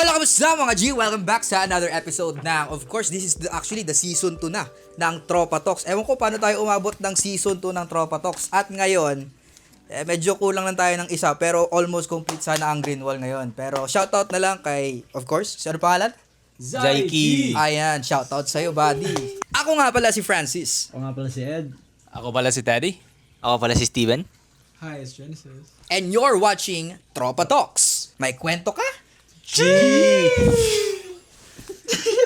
Hello, kamusta mga G? Welcome back sa another episode ng, of course, this is actually the season 2 na ng Tropa Talks. Ewan ko paano tayo umabot ng season 2 ng Tropa Talks. At ngayon, medyo kulang lang tayo ng isa, pero almost complete sana ang Green Wall ngayon. Pero shoutout na lang kay, of course, sino pangalan? Zaiki. Ayan, shoutout sa'yo, buddy. Ako nga pala si Francis. Ako nga pala si Ed. Ako pala si Teddy. Ako pala si Steven. Hi, it's Genesis. And you're watching Tropa Talks. May kwento ka?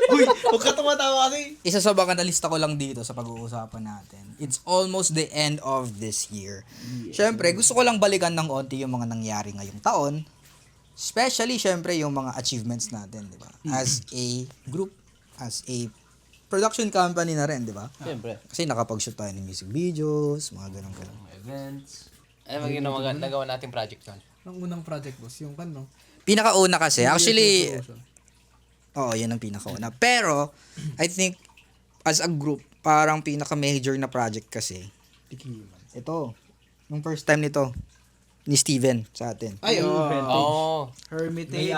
Uy, huwag ka tumatawa kasi. Isa sa mga nalista ko lang dito sa pag-uusapan natin. It's almost the end of this year. Siyempre, gusto ko lang balikan ng onti yung mga nangyari ngayong taon. Especially, siyempre, yung mga achievements natin, di ba? As a group, as a production company na rin, di ba? Siyempre. Kasi nakapag-shoot tayo ng music videos, mga ganun-ganun. Events. Ano nagawa nating project yun? Ang unang project boss, yung no? Pinakauna kasi, actually, oo, yan ang pinakauna. Pero, I think, as a group, parang pinaka-major na project kasi, ito, yung first time nito, ni Steven sa atin. Ay, Oo. Hermitage.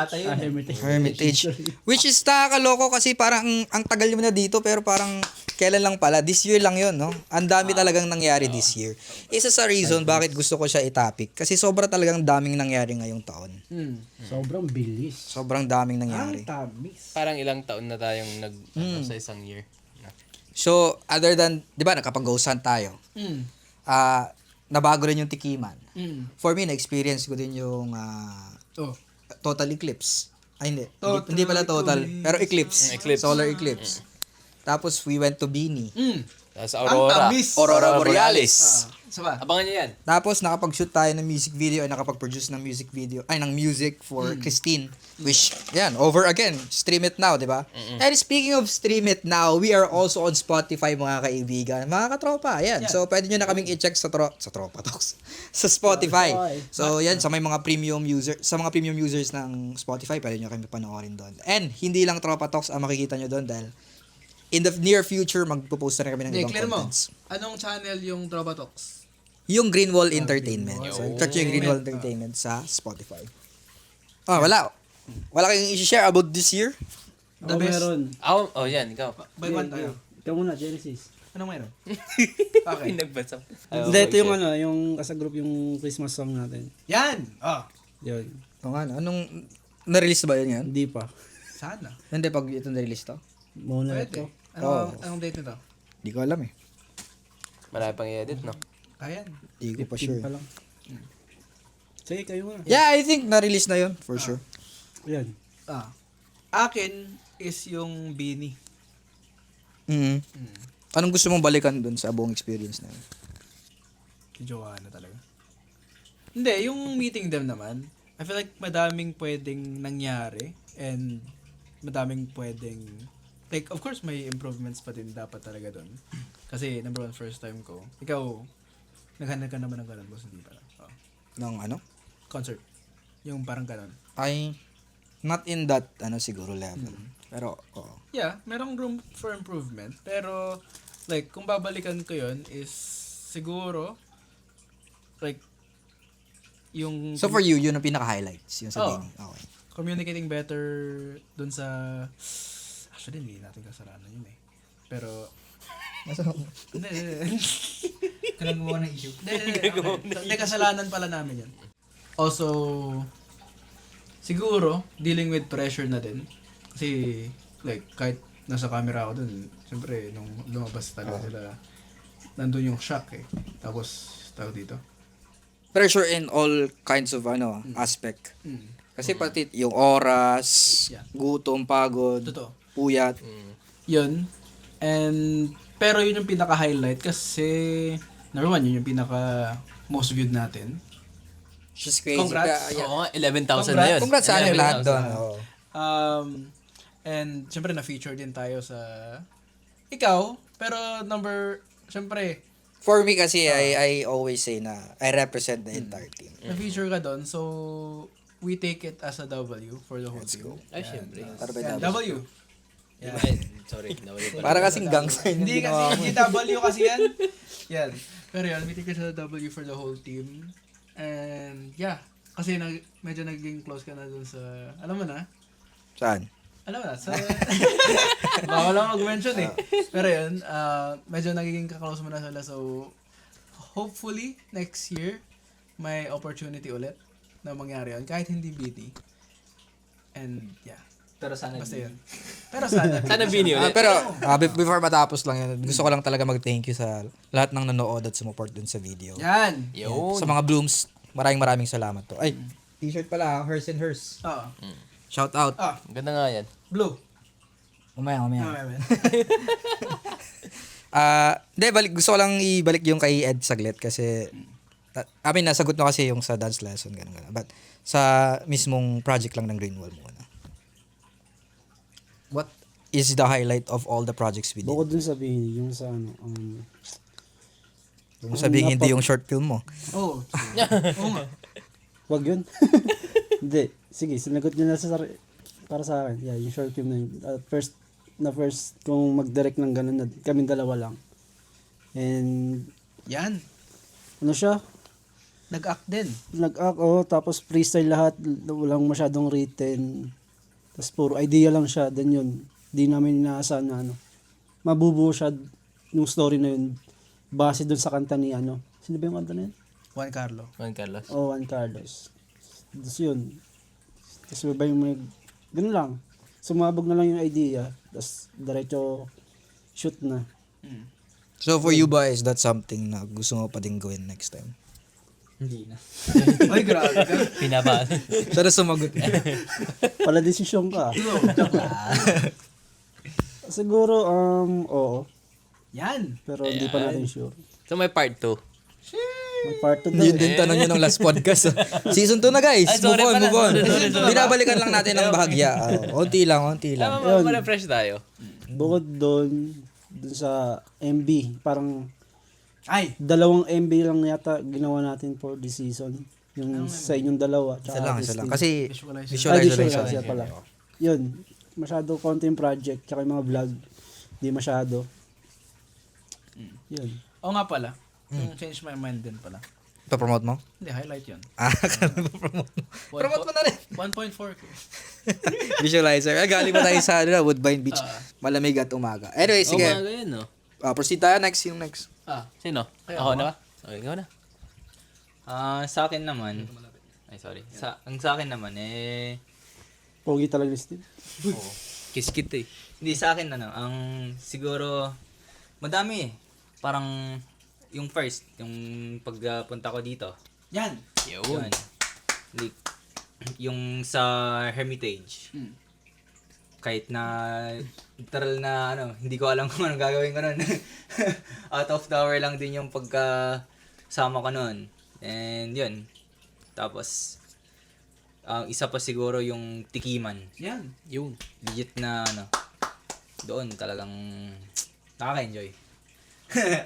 Hermitage. Which is nakakaloko kasi parang ang tagal mo na dito pero parang kailan lang pala. This year lang yun, no? Ang dami talagang nangyari this year. Isa sa reason bakit gusto ko siya i-topic. Kasi sobra talagang daming nangyari ngayong taon. Sobrang bilis. Sobrang daming nangyari. Ang tamis. Parang ilang taon na tayong sa isang year. So, other than, di ba, nakapag-ghost hunt tayo. Nabago rin yung tikiman. For me, na-experience ko din yung total eclipse. Ay, hindi. Hindi pala total. Pero eclipse. Solar eclipse. Tapos, we went to Bini. Sa Aurora. Aurora Borealis. Saba. Abangan nyo yan. Tapos, nakapag-shoot tayo ng music video ay nakapag-produce ng music video, ay, ng music for Christine. Which, yan, over again. Stream it now, di ba? And speaking of stream it now, we are also on Spotify, mga kaibigan. Mga katropa, yan. So, pwede nyo na kaming i-check sa Tropa Talks. Sa Spotify. So, yan, sa may mga premium users ng Spotify, pwede nyo kami panoorin doon. And, hindi lang Tropa Talks ang makikita nyo doon dahil in the near future, magpo-post na kami ng ibang contents. Anong channel yung Tropa Talks? Yung Greenwall Entertainment. So, search yung Greenwall Entertainment sa Spotify. Wala. Wala kayong i-share about this year? The best. Meron. Yan, ikaw. By one tayo. Ikaw muna, Genesis. Anong meron? Okay. Nagbasa. Hindi, ito yung yung as a group yung Christmas song natin. Yan! Yun. O nga, anong, na-release ba yun yan? Hindi pa. Sana. Hindi, pag ito na-release to? Muna Pwede. ito. Anong date nito? Hindi ko alam eh. Marami pang i-edit, no? Ayan. Hindi ko pa sure. Pa lang. Sige, kayo muna. Yeah, I think na-release na yun, for sure. Yan. Akin is yung Bini. Anong gusto mong balikan dun sa buong experience na yun? Joanna talaga. Hindi, yung meeting them naman, I feel like madaming pwedeng nangyari and madaming pwedeng like, of course, may improvements pa din dapat talaga doon. Kasi, number one, first time ko. Ikaw, naghanap ka naman ng ganun, boss, hindi pala. Ng ano? Concert. Yung parang ganun. Ay, not in that, siguro level. Pero, oo. Yeah, merong room for improvement. Pero, like, kung babalikan ko yun is, siguro, like, yung So for you, yun ang pinaka-highlights, yung sa Oo. Bini. Okay. communicating better dun sa actually hindi natin kasalanan yun eh. Pero hindi. Kailan gumawa ng issue? Hindi, kasalanan pala namin yan. Also, siguro, dealing with pressure na din. Kasi, like, kahit nasa camera ako dun, siyempre, nung lumabas talaga sila, nandun yung shock eh. Tapos, tawag dito. Pressure in all kinds of, aspect. Kasi pati yung oras, Yeah. gutom, pagod, Totoo. puyat. Yun. And, pero yun yung pinaka-highlight kasi, number one, yun yung pinaka-most viewed natin. Just crazy. Congrats. Yeah. Oo nga, 11,000 na yun. Congrats sa akin lahat doon. Oo. And, syempre, na-feature din tayo sa ikaw, pero syempre, For me kasi, I always say na I represent the entire team. na-feature ka doon, so, we take it as a W for the whole team. Ay, syempre. Para ba Yan, tayo? W. Yan. Ay, sorry. Nawali pala. Para kasing gang sign yung Hindi ginawa kasi, mo. W kasi yan. Yan. Pero yan, we take it as a W for the whole team. And, yeah. Kasi medyo naging close ka na dun sa, alam mo na, Saan? Alam mo na, so, bawal lang mag-mention eh. Pero yun, medyo nagiging kaklose mo na sila. So, hopefully, next year, may opportunity ulit na mangyari yun. Kahit hindi BT. And, yeah. Pero sana Basta yun. Pero sana. Sana Bini ulit. Pero, before matapos lang yun, gusto ko lang talaga mag-thank you sa lahat ng nanood at sumupport dun sa video. Yan. Yun. Sa mga Blooms, maraming salamat to. Ay, t-shirt pala, hers and hers. Oo. Shout out. Ganda nga yan. Blue. Mamaya. Okay. Gusto ko lang ibalik yung kay Ed saglit kasi nasagot na kasi yung sa dance lesson ganun. But sa mismong project lang ng Green Wall muna. What is the highlight of all the projects we did? Bukod dun sabihin, yung sa Kung sabihin hindi yung short film mo. Oh. Oo nga. wag yun. Hindi. Sige, sinagot niyo na para sa akin. Yeah, yung short film na yun. First kung mag-direct ng ganun na kaming dalawa lang. And Yan. ano siya? Nag-act din. Nag-act, tapos freestyle lahat, walang masyadong written. Tapos puro idea lang siya, then yun, di namin inaasahan na mabubuo siya yung story na yun, base dun sa kanta ni sino ba yung kanta na yun? Juan Carlo. Juan Carlos. Juan Carlos. Tapos yun, tapos ba yung ganun lang, sumabog na lang yung idea, tapos diretso shoot na. So for you boys, that's something na gusto mo pa din gawin next time. Hindi na. Ay, grabe ka. Pinaba. Sana sumagot. Pala desisyon ka. Siguro, oo. Yan. Pero hindi pa natin sure. So may part 2. May part 2 daw. Yun din tanong nyo ng last podcast. Season 2 na guys. Ay, sorry pala. Move on. Sorry. Binabalikan lang natin ng bahagya. Onti lang. Tama, ma-refresh tayo. Bukod doon sa MB, parang Ay. 2 MB lang yata ginawa natin for this season. Yung sa inyong dalawa. Isa lang. Kasi Visualizer. visualizer siya pala. Yun. Masyado content project, tsaka yung mga vlog. Hindi masyado. Yun. Oo nga pala. Yung change my mind din pala. Ipapromote mo? Hindi, highlight yun. Promote mo. Promote mo na rin. 1.4K. Visualizer. Galing mo tayo sa Woodbine Beach. Malamig at umaga. Anyway, sige. Oo, mga ganyan, no? Proceed tayo next. Yung next. Sino? Kaya Ako ako. na ba? Okay, ikaw na. Sa akin naman, ay sorry. Ang sa akin naman Pogi talaga ni Steve. Kiskit eh. hindi sa akin ang siguro madami parang yung first, yung pagpunta ko dito. Yan. Yun. Like, yung sa Hermitage. Kahit na literal na hindi ko alam kung anong gagawin ko nun. Out of the hour lang din yung pagkasama ko nun. And yun. Tapos isa pa siguro yung Tikiman. Yan. Yung. Legit na doon talagang nakaka-enjoy.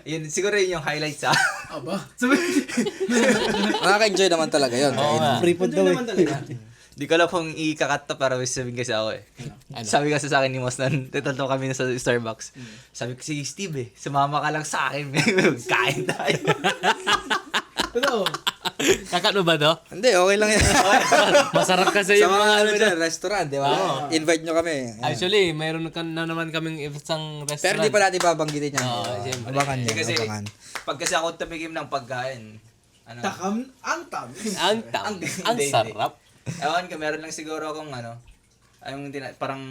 Yun, siguro yun yung highlight sa Aba. Nakaka-enjoy naman talaga yun. Oo nga. Free food daw eh. Di ko alam kung ikakat to para sabihin kasi ako eh. Sabi kasi sa akin ni Mos nan, tatanto kami na sa Starbucks. Sabi ko, sige Steve sumama ka lang sa akin. Kain tayo. Totoo. Kakat mo ba to? Hindi, okay lang yan. Masarap kasi Sa yung mga dyan, restaurant, di ba? Invite nyo kami. Actually, mayroon na naman kaming isang restaurant. Pero di pa natin babanggitin yan. Oo, siyempre. Abangan yan, Kasi abangan. pag kasi ako tumikim ng pagkain, Takam. Ang tamis. Ang Hindi. sarap. ewan ko, meron lang siguro akong parang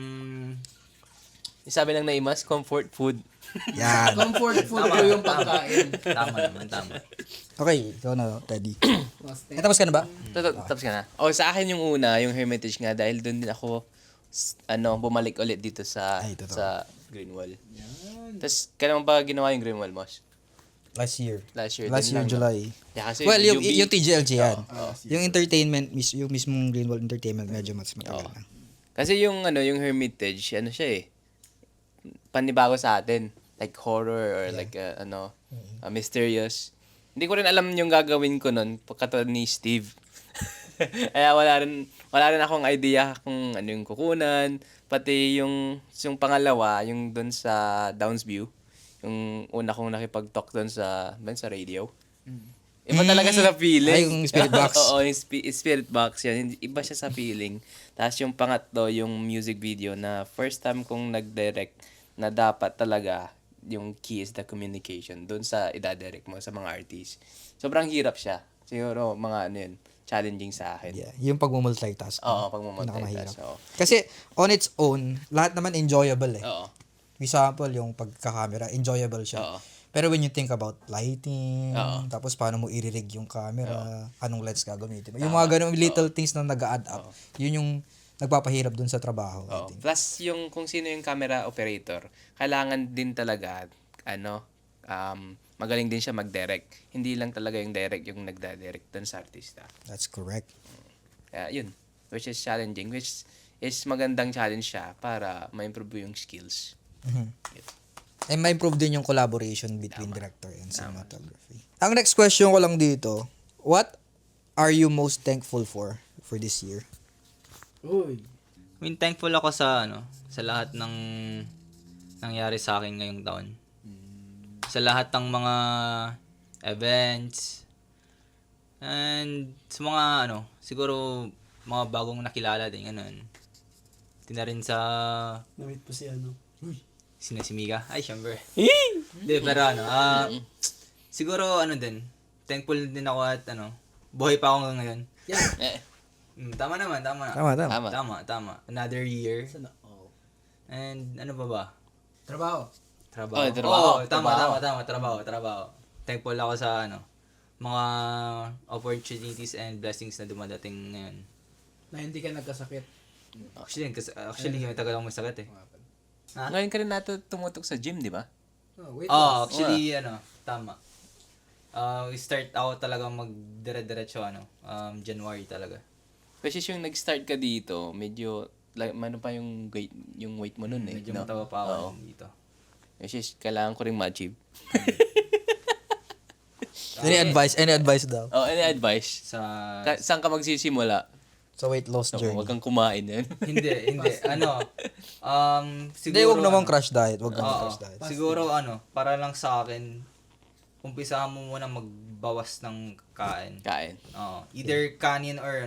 Sabi lang na Imas, comfort food. Yan. Comfort food ko yung pagkain. tama. Okay, ikaw na, Teddy. Tapos ka na ba? Tapos ka na. Sa akin yung una, yung Hermitage nga, dahil doon din ako, bumalik ulit dito sa Ay, totoo. sa Greenwall. Tapos, kailan mo ba ginawa yung Greenwall, Mosh? Last year. Last year. Last din year, lang, no? July. Yeah, kasi Well, yung UB TGLG yan. Yung entertainment, yung mismong Greenwall Entertainment, medyo mas matagal na. Kasi yung yung Hermitage, siya eh. Panibago sa atin. Like horror or like mysterious. Hindi ko rin alam yung gagawin ko nun pagkatulad ni Steve. Kaya wala rin akong idea kung ano yung kukunan. Pati yung pangalawa, yung dun sa Downs View. Yung una kong nakipag-talk dun sa radio. Iba talaga sa feeling. Ay, yung spirit box. Oo, yung spirit box yan. Iba siya sa feeling. Tapos yung pangatlo, yung music video na first time kong nag-direct na dapat talaga yung key is the communication doon sa idadirect mo sa mga artists. Sobrang hirap siya. Siguro mga ano yun, challenging sa akin. Yeah, yung pag-multitask. Oo, pag-multitask. Oo. Kasi on its own, lahat naman enjoyable eh. Oo. Example, yung pagka-camera, enjoyable siya. Oo. Pero when you think about lighting, Oo. tapos paano mo i-rig yung camera, anong lens gagamitin mo. Yung mga ganung little things na nag-add up, yun yung nagpapahirap dun sa trabaho. I Oo. think. Plus, yung kung sino yung camera operator, kailangan din talaga, magaling din siya mag-direct. Hindi lang talaga yung direct yung nagda-direct dun sa artista. That's correct. Kaya yun, which is challenging, which is magandang challenge siya para ma-improve yung skills. And ma-improve din yung collaboration between director and cinematography. Ang next question ko lang dito, what are you most thankful for this year? Uy. I mean, thankful ako sa sa lahat ng nangyari sa akin ngayong taon. Sa lahat ng mga events and sa mga siguro mga bagong nakilala din ganun. Tina rin sa Na-meet po si sino si Mika? Ay, syempre. Hindi, pero siguro din, thankful din ako at buhay pa ako hanggang ngayon. Eh, Tama naman, tama. Tama. Tama. Another year. Oh. And ano pa ba? Trabaho. Trabaho. Oh, trabaho. Tama. Trabaho. Thankful ako sa mga opportunities and blessings na dumadating ngayon. Na hindi ka nagkasakit. Actually, may tagal akong masakit eh. Ha? ngayon ka rin nato tumutok sa gym, di ba? Oh, wait. Actually, tama. We start ako talaga magdire-diretso, January talaga. Kasi yung nag-start ka dito, medyo, ano pa yung weight mo nun eh. Medyo no? mataba pa ako dito. Kasi kailangan ko rin ma-achieve. Any advice daw? Oh, any advice? Sa... Saan ka magsisimula? Sa weight loss So, journey. huwag kang kumain yan. hindi. Hindi, Siguro, huwag namang crash diet. Huwag namang Oo. crash diet. Siguro para lang sa akin, umpisahan mo muna magbawas ng kain. Kain. Either kanin or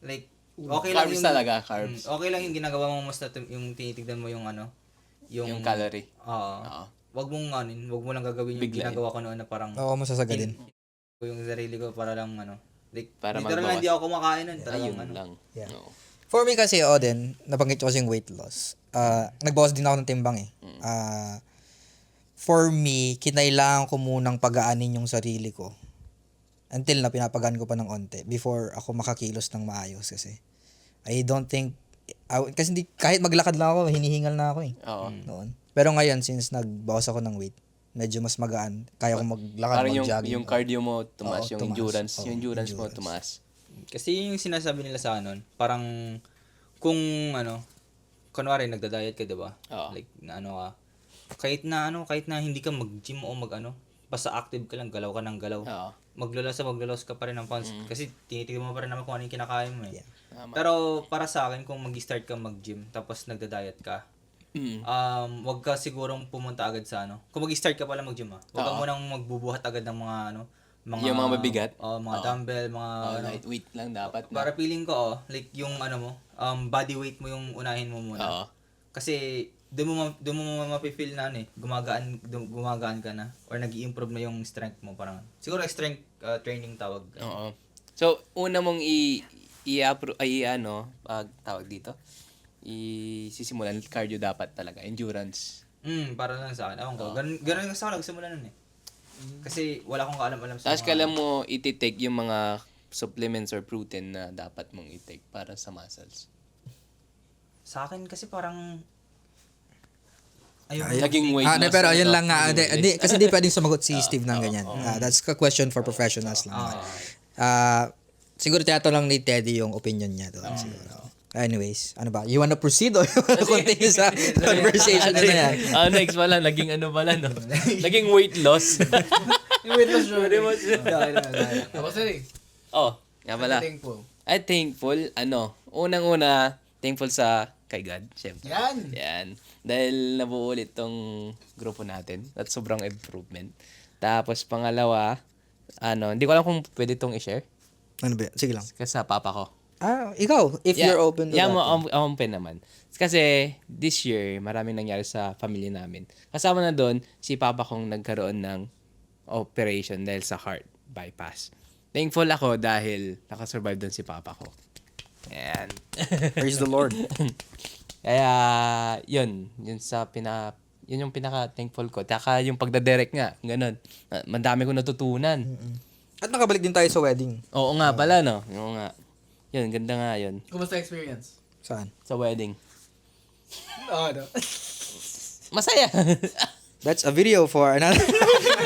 like okay lang Carbs yung talaga, carbs. okay lang yung ginagawa mo basta yung tinitignan mo yung Yung calorie. Oo. Wag mo lang gagawin yung Biglain. ginagawa ko noon na parang Oo, masasagadin. yung sarili ko para lang like Para literal magbawas. na hindi ako kumakain nun. Ayun Talagang lang. Yeah. Oo. For me kasi, Odin, nabanggit ko kasi yung weight loss. Nagbawas din ako ng timbang eh. For me, kinailangan ko munang pagaanin yung sarili ko. Until na pinapagaan ko pa ng onte before ako makakilos ng maayos kasi. I don't think, kasi kahit maglakad lang ako, hinihingal na ako eh. Oo. Noon. Pero ngayon, since nagbawas ako ng weight, medyo mas magaan. Kaya ko maglakad, Parang mag-jogging. yung cardio mo tumaas, Oo, yung tumaas. endurance. Oo, Yung endurance mo endurance. tumaas. Kasi yung sinasabi nila sa parang kung kunwari nagda-diet ka, 'di ba? Oo. Like na ka. Kahit na hindi ka mag-gym o basta active ka lang, galaw ka ng galaw. Oo. Maglalos ka pa rin ng pounds kasi tinitignan mo pa rin naman kung ano yung kinakain mo eh. Yeah. Tama. Pero para sa akin kung mag-start ka mag-gym tapos nagda-diet ka, Mm. wag ka sigurong pumunta agad sa kung mag-start ka pala mag-gym wag ka Oo. munang magbubuhat agad ng mga Yung mga mabigat? mga dumbbell, mga Lightweight lang dapat na. para feeling ko like yung body weight mo yung unahin mo muna. Oo. Kasi doon mo mapi-feel na gumagaan ka na or nag-i-improve na yung strength mo parang. Siguro strength training tawag. Oo. So, una mong tawag dito, sisimulan, cardio dapat talaga, endurance. Para lang sa akin. Ewan ko. Ganun sa akin nagsimula nun eh. Kasi wala akong kaalam-alam sa Tapos kailan mo iti-take yung mga supplements or protein na dapat mong i-take para sa muscles? Sa akin kasi parang Naging weight loss. pero ayun ano, lang nga. Kasi di pwedeng sumagot si Steve ng ganyan. That's a question for professionals lang. Siguro tinatanong ni Teddy yung opinion niya doon. Siguro. Anyways, ano ba? You wanna proceed or you wanna continue sa conversation na yan? Next pala, naging no? Naging weight loss. Yung weight loss journey. Ako sir Nga pala. Thankful. Thankful, unang-una, thankful sa kay God, syempre. Yan. Yan. Dahil nabuo ulit tong grupo natin at sobrang improvement. Tapos pangalawa, Hindi ko alam kung pwede tong i-share. Ano ba yan? Sige lang. Kasi sa papa ko. Ikaw, if you're open to yeah, that. open naman. Kasi this year, maraming nangyari sa family namin. Kasama na doon, si papa kong nagkaroon ng operation dahil sa heart bypass. Thankful ako dahil nakasurvive doon si papa ko. Ayan. Praise the Lord. Kaya, yun yung pinaka-thankful ko. Taka yung pagdadirect nga, ganun. Madami ko natutunan. At nakabalik din tayo sa wedding. Oo nga pala, no? Oo nga. Yun, ganda nga yun. Kumusta experience? Saan? Sa wedding. No. Masaya. That's a video for another...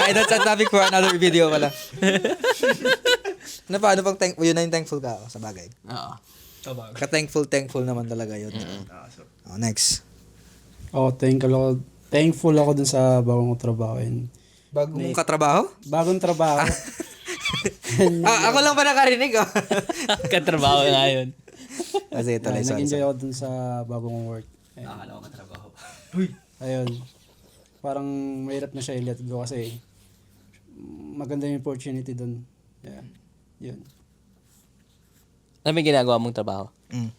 Ay, that's a topic for another video pala. Ano pang yun na yung thankful ka sa bagay? Oo. Ka-thankful naman talaga yun. Next. Thankful ako dun sa bagong trabaho. And Bagong katrabaho? bagong trabaho. Ako lang ba nakarinig? Katrabaho nga yun. Kasi ito lang. Nag-enjoy ako dun sa bagong work. And, Akala ko katrabaho. ayun. Parang mahirap na siya i-let go kasi maganda yung opportunity dun. Yeah. Yun. Ano may ginagawa mong trabaho?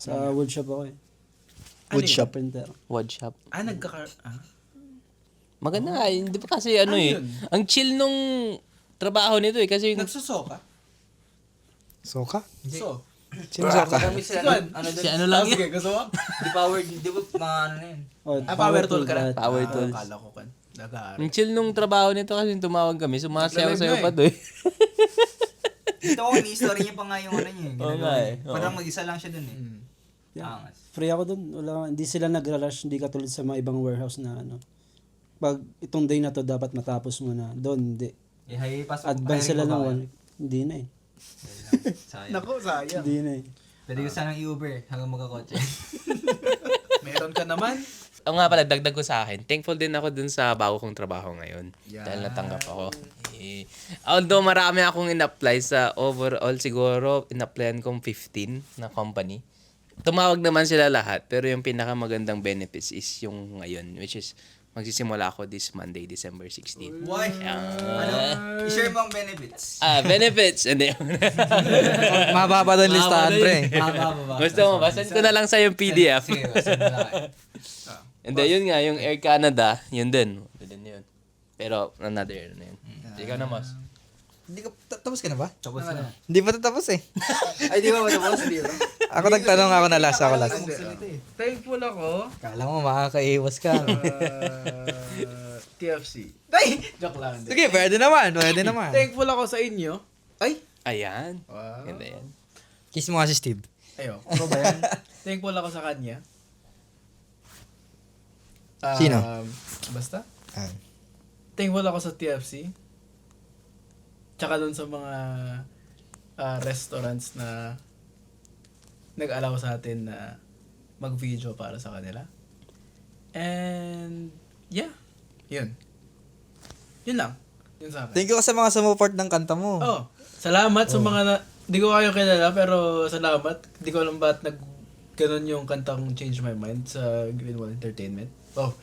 Sa woodshop ako eh. Woodshop. Carpenter. Wood shop. Maganda nga. Hindi pa kasi ang chill nung trabaho nito eh. Kasi yung Nagsusoka? Soka? So? Sino soka? Kami sila, si ano lang yun. Sige, gusto mo? di power, di ba mga ano na yun? Oh, Power tool ka na? lahat. Power tools. Kala ko kan. Nag-aaral. Ang chill nung trabaho nito kasi tumawag kami. Sumasayaw-sayaw pa doon. Dito ko, ni-story niya pa nga yung ano niya. Oo nga eh. Oo. Parang mag-isa lang siya dun eh. Yeah. Angas. Free ako dun. Hindi sila nag-rush. Hindi katulad sa mga ibang warehouse na ano. Pag itong day na to dapat matapos mo na. Doon, hindi. Advance sila ng one. Hindi na eh. Sayang. Naku, sayang. Hindi na eh. Pwede ko sanang i-Uber hanggang magkakotse. Meron ka naman? Oo nga pala, dagdag ko sa akin. Thankful din ako dun sa bago kong trabaho ngayon. Dahil natanggap ako. Although marami akong in-apply sa overall, siguro in-applyan kong 15 na company. Tumawag naman sila lahat, pero yung pinakamagandang benefits is yung ngayon, which is magsisimula ako this Monday, December 16. Why? Ano? I-share mo ang benefits. Benefits! Hindi. Mababa doon listahan, pre. Gusto mo, basahin ko na lang sa yung PDF. Sige, basahin mo lang. Hindi, yun nga, yung Air Canada, yun din. Yun yun. Pero, another year na yun. Ikaw na, Mas. Hindi ka, tapos ka na ba? Tapos na. Hindi pa tapos eh. Ay, di ba matapos? Di ba? Ako nagtanong ako na last. Thankful ako. Kala mo makakaiwas ka. TFC. Ay! Joke lang. Hindi. Sige, pwede naman. Thankful ako sa inyo. Ay! Ayan. Wow. Ganda yan. Kiss mo nga si Steve. Ayo. Ano ba yan? Thankful ako sa kanya. Sino? Basta. Ah. Thankful ako sa TFC. Tsaka dun sa mga restaurants na nag-allow sa atin na mag-video para sa kanila. And, yeah. Yun. Yun lang. Yun sa akin. Thank you sa mga sumuport ng kanta mo. Oh, salamat sa mga di ko kayo kilala pero salamat. Di ko alam ba't ganun yung kantang Change My Mind sa Greenwall Entertainment. Oh,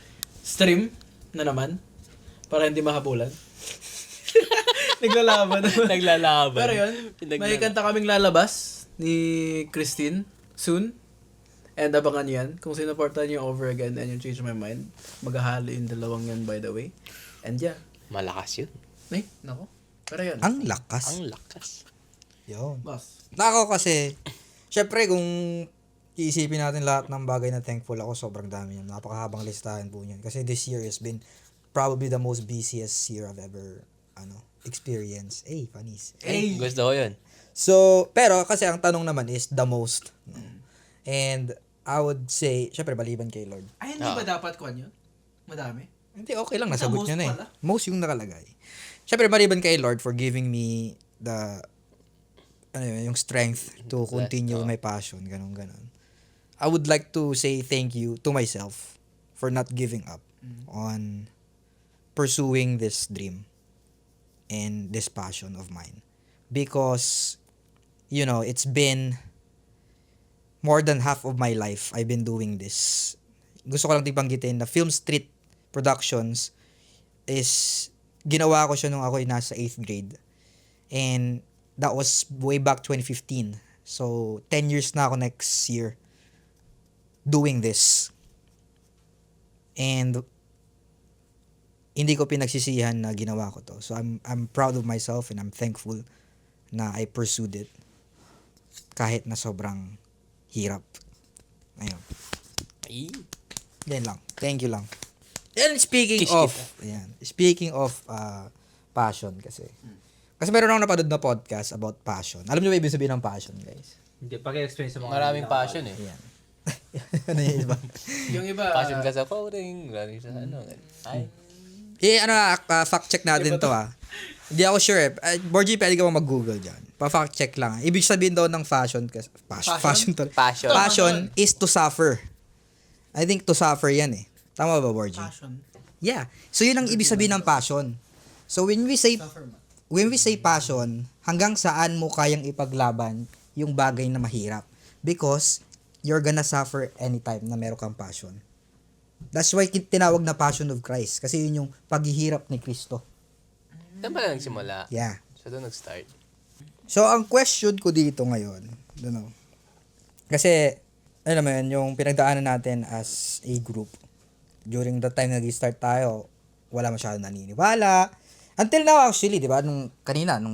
stream na naman para hindi mahabulan. Naglalaban naman. Naglalaban. Pero yun, may kanta kaming lalabas ni Christine soon. And abangan nyo yan. Kung sinuportan nyo Over Again and yung Change My Mind, maghahalo yung dalawang yan by the way. And yeah. Malakas yun. Ay, nako. Pero yun. Ang lakas. Ang lakas. Yun. Boss. Nako kasi, syempre kung iisipin natin lahat ng bagay na thankful ako, sobrang dami yan. Napakahabang listahan po niyan. Kasi this year has been probably the most busiest year I've ever experienced. Panis. Gusto ko yun. So, pero kasi ang tanong naman is the most. No? And I would say, syempre baliban kay Lord. Ay, hindi ba dapat kuhan yun? Madami? Hindi, okay lang. Nasagot Most niya na eh. pala. Most yung nakalagay. Syempre, maliban kay Lord for giving me the, yung strength to continue my passion. Ganon. I would like to say thank you to myself for not giving up on pursuing this dream and this passion of mine. Because, it's been more than half of my life I've been doing this. Gusto ko lang banggitin na Film Street Productions is ginawa ko siya nung ako ay nasa 8th grade. And that was way back 2015. So, 10 years na ako next year doing this. And hindi ko pinagsisihan na ginawa ko to. So, I'm proud of myself and I'm thankful na I pursued it. Kahit na sobrang hirap. Ayun. Ay. Yan lang. Thank you lang. And speaking Kiss of, kita. ayan, speaking of passion kasi. Kasi meron akong napanood na podcast about passion. Alam niyo ba ibig sabihin ng passion, guys? Hindi, pag-explain sa mga... Maraming passion eh. Ayan. Ano yung iba? Yung iba, Passion ka sa coding, maraming sa ano. Ay. Fact check natin to Hindi ako sure eh. Borgie, pwede ka mag-google dyan. Pa-fact check lang. Ibig sabihin daw ng fashion, fashion Passion. is to suffer. I think to suffer yan eh. Tama ba, Borgie? passion. Yeah. So yun ang ibig sabihin ng passion. So when we say passion, hanggang saan mo kayang ipaglaban yung bagay na mahirap? Because you're gonna suffer anytime na meron kang passion. That's why tinawag na Passion of Christ. Kasi yun yung paghihirap ni Kristo. Saan ba nagsimula? Yeah. So, doon nag-start. So, ang question ko dito ngayon, kasi, alam mo yun, yung pinagdaanan natin as a group, during the time nag-start tayo, wala masyadong naniniwala. Until now, actually, di ba, nung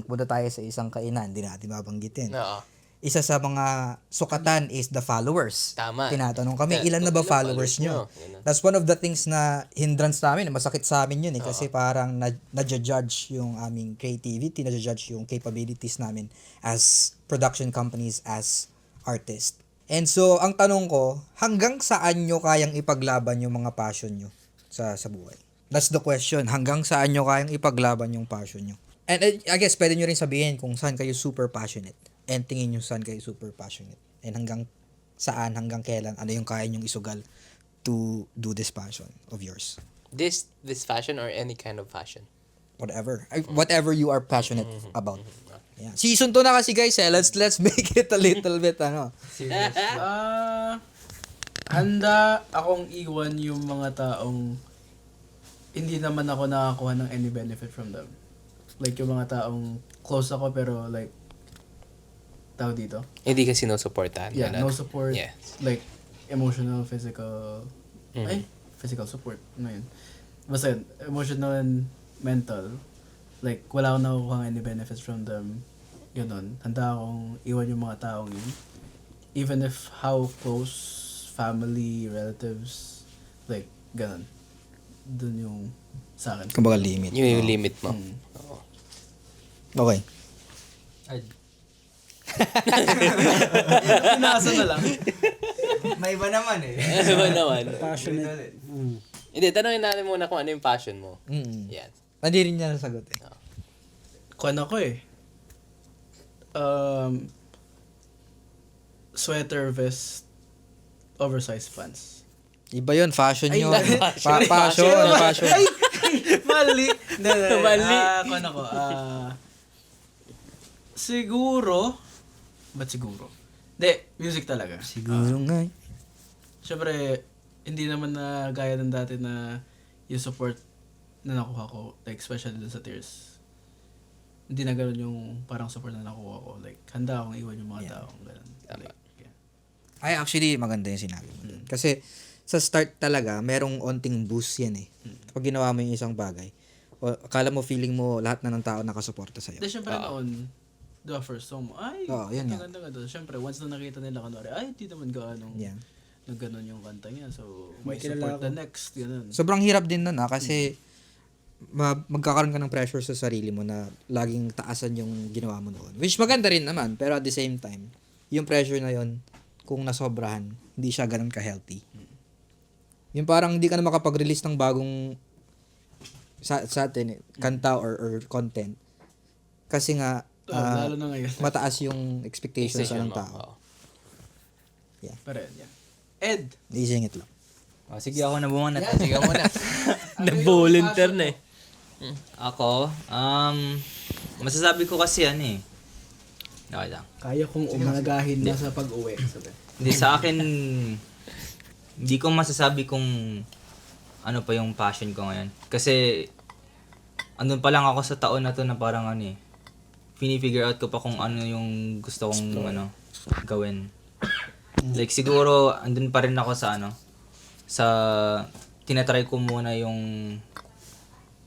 punta tayo sa isang kainan, hindi natin babanggitin. Oo. Isa sa mga sukatan is the followers. Tama. Tinatanong kami, ilan na ba Ilan followers nyo? Ganun. That's one of the things na hindrance namin. Masakit sa amin yun eh. Kasi parang na-judge yung aming creativity, na-judge yung capabilities namin as production companies, as artists. And so, ang tanong ko, hanggang saan nyo kayang ipaglaban yung mga passion nyo sa buhay? That's the question. Hanggang saan nyo kayang ipaglaban yung passion nyo? And I guess, pwede nyo rin sabihin kung saan kayo super passionate. And tingin nyo saan kayo super passionate. And hanggang saan, hanggang kailan, ano yung kaya nyong isugal to do this passion of yours. This fashion or any kind of fashion? Whatever you are passionate about. Yeah. Season 2 na kasi guys eh. Let's make it a little bit Handa akong iwan yung mga taong hindi naman ako nakakuha ng any benefit from them. Like yung mga taong close ako pero like tao dito. Hindi ka sinusuportahan. Yeah, ganun. no support. Yeah. Like emotional, physical. Physical support. Ano yun? Basta yun, emotional and mental. Like wala akong nakukuha any benefits from them. Ganun. Handa akong iwan yung mga taong yun. Even if how close, family, relatives, like ganun. Dun yung sa akin. Kumbaga limit. Yun yung limit mo. Oo. Okay. Ay, Pinasa na lang. may iba naman eh. Ano ba naman? Passionate. Hindi, tanongin natin muna kung ano yung passion mo. Yan. Hindi rin niya nasagot eh. Kuwan ako eh. Sweater, vest, oversized pants. Iba yun, fashion Ay, yun. fashion. Fashion. Mali. Mali. Kuwan ako. Siguro. Ba't siguro? Hindi, music talaga. Siguro nga. Siyempre, hindi naman na gaya ng dati na yung support na nakuha ko, like especially dun sa Tears. Hindi na gano'n yung parang support na nakuha ko. Like, handa akong iwan yung mga taong gano'n. Like, yeah. Ay, actually, maganda yung sinabi mo dun. Kasi, sa start talaga, merong onting boost yan eh. Kapag ginawa mo yung isang bagay, akala mo, feeling mo, lahat na ng tao nakasuporta sa'yo. Hindi, syempre noon, the first song mo, ay, yun nga. ganda. Syempre, once na nakita nila kanori, ay, di naman gaano Yeah. nung gano'n yung kanta niya. So, may May kilala support the next, gano'n. Sobrang hirap din nun kasi magkakaroon ka ng pressure sa sarili mo na laging taasan yung ginawa mo noon. Which maganda rin naman, pero at the same time, yung pressure na yon kung nasobrahan, hindi siya ganun ka-healthy. Yung parang hindi ka na makapag-release ng bagong sa atin, kanta or content. Kasi nga, Lalo na ngayon. mataas yung expectations Decision ng mo. tao. Oo. Pero yan, yeah. Ed! Isingit lang. Oh, sige, ako na bumanat. Sige mo na. Na-volunteer na eh. Ako, masasabi ko kasi yan eh. Okay lang. Kaya kong umagahin na sa pag-uwi. Sabi. Hindi, sa akin, hindi ko masasabi kung ano pa yung passion ko ngayon. Kasi, andun pa lang ako sa taon na to na parang ano eh, pinifigure out ko pa kung ano yung gusto kong ano gawin. Like siguro andun pa rin ako sa ano sa tinatry ko muna yung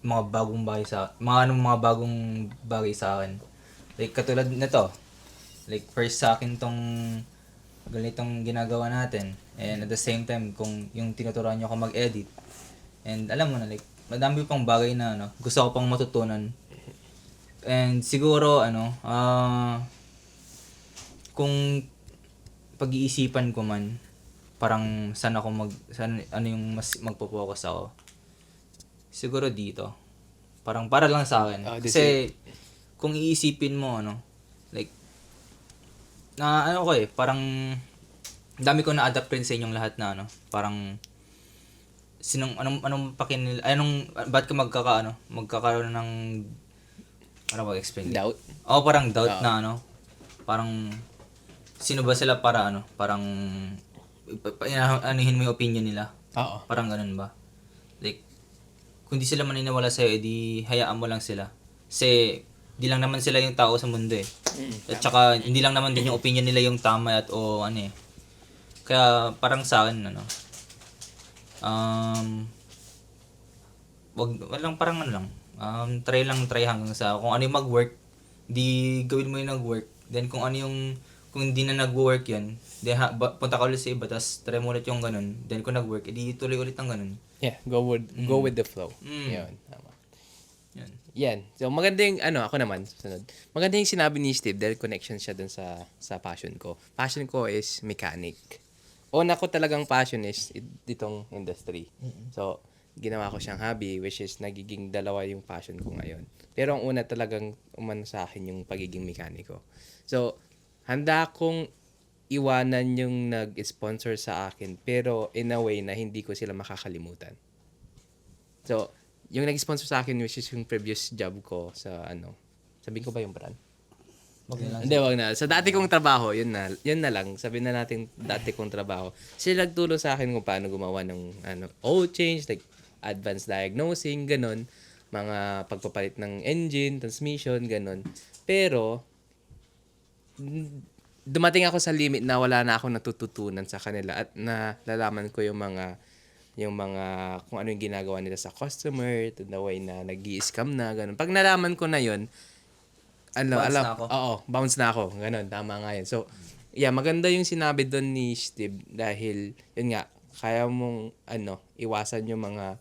mga mga bagong bagay sa akin. Like katulad nito. Like first sa akin tong ganitong ginagawa natin. And at the same time kung yung tinuturuan niyo ako mag-edit. And alam mo na like madami pang bagay na ano gusto ko pang matutunan. And siguro kung pag-iisipan ko man parang saan ano yung mas magpo-focus ako. Siguro dito. Parang para lang sa akin. Kasi kung iisipin mo like na parang dami ko na-adapt rin sa inyong lahat na parang anong ba't ka magkakaroon ng ano ba explain? Doubt? Parang doubt na parang sino ba sila para parang anuhin mo yung opinion nila. Oo. Parang ganun ba? Like, kung di sila maniniwala sa'yo, edi hayaan mo lang sila. Kasi, di lang naman sila yung tao sa mundo eh. At saka, hindi lang naman din yung opinion nila yung tama at ano eh. Kaya, parang sa akin, try hanggang sa kung ano yung mag-work, di gawin mo yung nag-work. Then, kung hindi na nag-work yun, then punta ka ulit sa iba, tapos try mo ulit yung ganun. Then kung nag-work, edi tuloy ulit ang ganun. Yeah, go with the flow. Yun, tama. Yan. Yan. So maganda yung ako naman sunod. Maganda yung sinabi ni Steve dahil connection siya dun sa passion ko. Passion ko is mechanic. Una ko talagang passion is itong industry. So ginawa ko siyang hobby which is nagiging dalawa yung passion ko ngayon. Pero ang una talagang umano sa akin yung pagiging mekaniko. So handa akong iwanan yung nag-sponsor sa akin pero in a way na hindi ko sila makakalimutan. So, yung nag-sponsor sa akin which is yung previous job ko sa sabihin ko ba yung brand? Hindi, wag na. Sa dati kong trabaho, yun na lang. Sabihin na natin dati kong trabaho. Sila nagtulong sa akin kung paano gumawa ng oil change, like advanced diagnosing, ganun. Mga pagpapalit ng engine, transmission, ganun. Pero, dumating ako sa limit na wala na akong natututunan sa kanila at nalalaman ko yung mga kung ano yung ginagawa nila sa customer, to the way na nag-i-scam na, ganun. Pag nalaman ko na yun, bounce na ako. Ganun, tama nga yun. So, yeah, maganda yung sinabi doon ni Steve dahil, yun nga, kaya mong, iwasan yung mga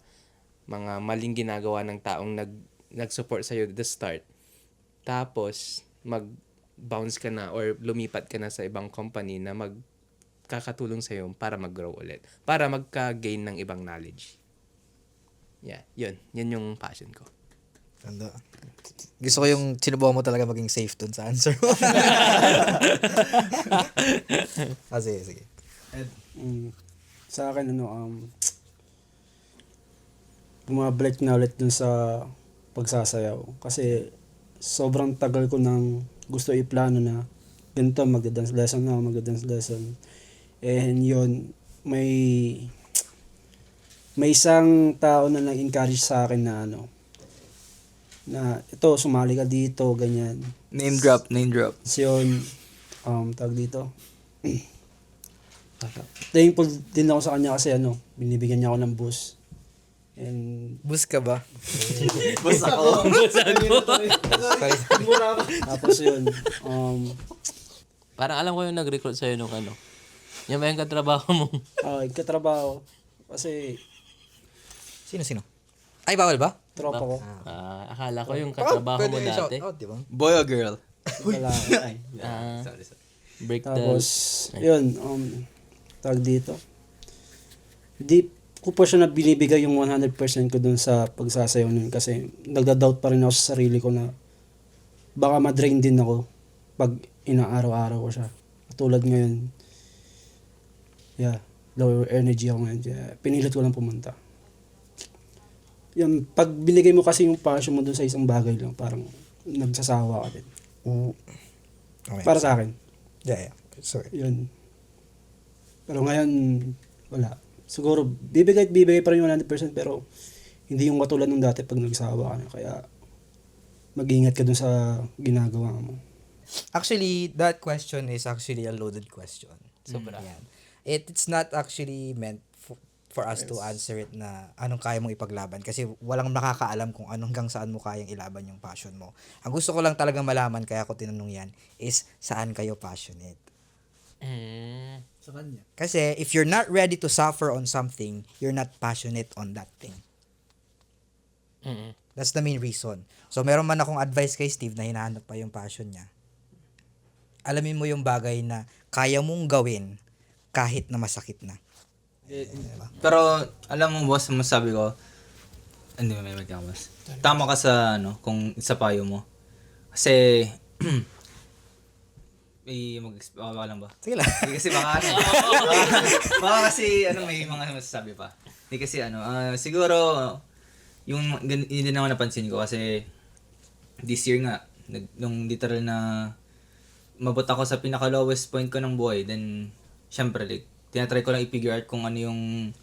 maling ginagawa ng taong nag-support sa'yo at the start. Tapos, mag-bounce ka na or lumipat ka na sa ibang company na magkakatulong sa'yo para mag-grow ulit. Para magka-gain ng ibang knowledge. Yeah, yun. Yun yung passion ko. Ganda. Gusto ko yung sinubukan mo talaga maging safe dun sa answer mo. Sige. Sa akin, bumabalik na ulit dun sa pagsasayaw. Kasi sobrang tagal ko nang gusto iplano na ganito, magda-dance lesson. And yun, may isang tao na nag-encourage sa akin na na ito, sumali ka dito, ganyan. Name drop. So yun, tawag dito. Thankful din ako sa kanya kasi binibigyan niya ako ng boost. And Bus ka ba? Bus ako. tapos yun, Parang alam ko yung nag-recruit sa'yo nung Yung ba yung katrabaho mo? katrabaho. Kasi Sino? Ay, bawal ba? tropa ko. Akala ko yung katrabaho mo Pwede dati. shout out, di ba? Boy or girl? Wala. Sorry. Break Tapos, yun, tawag dito. Di ko pa siya na binibigay yung 100% ko dun sa pagsasayaw nun kasi nagda-doubt pa rin ako sa sarili ko na baka ma-drain din ako pag inaaraw-araw ko siya. Tulad ngayon, low energy ako ngayon. Pinilit ko lang pumunta. Yung pag binigay mo kasi yung passion mo dun sa isang bagay lang, parang nagsasawa ka din. Okay. Para sa akin. Yeah. Sorry. Yun. Pero ngayon, wala. Siguro, bibigay pa rin yung 100% pero hindi yung katulad ng dati pag nagsawa ka na. Kaya, mag-ingat ka dun sa ginagawa mo. Actually, that question is actually a loaded question. Sobra. Yan. It's not actually meant for us to answer it na anong kaya mong ipaglaban kasi walang nakakaalam kung anong hanggang saan mo kayang ilaban yung passion mo. Ang gusto ko lang talagang malaman kaya ako tinanong yan is saan kayo passionate. Sa kanya. Kasi if you're not ready to suffer on something, you're not passionate on that thing. That's the main reason. So meron man akong advice kay Steve na hinahanap pa yung passion niya. Alamin mo yung bagay na kaya mong gawin kahit na masakit na. Pero, alam mo, boss, masabi ko, hindi, may boss. Tama ka sa, kung sa payo mo. Kasi, baka lang ba? Sige lang. Hindi kasi baka baka kasi, may mga masasabi pa. Hindi kasi, siguro, yun din naman napansin ko kasi, this year nga, nung literal na, mabot ako sa pinaka-lowest point ko ng buhay, then, syempre, like, tinatry ko lang i-figure out kung ano yung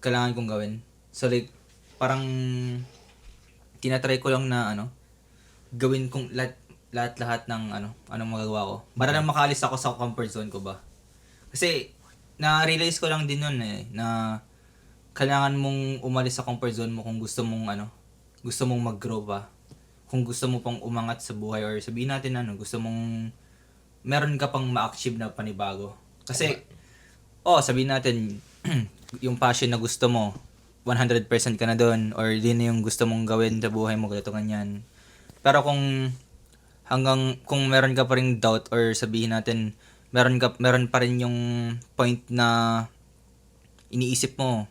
kailangan kong gawin. So like parang tinatry ko lang na gawin kong lahat ng anong magagawa ko. Para lang makaalis ako sa comfort zone ko ba. Kasi na-realize ko lang din noon na kailangan mong umalis sa comfort zone mo kung gusto mong mag-grow pa. Kung gusto mo pang umangat sa buhay or sabihin natin gusto mong meron ka pang ma-achieve na panibago. Kasi, sabihin natin, yung passion na gusto mo, 100% ka na doon, or din yung gusto mong gawin sa buhay mo, ganito ganyan. Pero kung meron ka pa ring doubt, or sabihin natin, meron pa rin yung point na iniisip mo,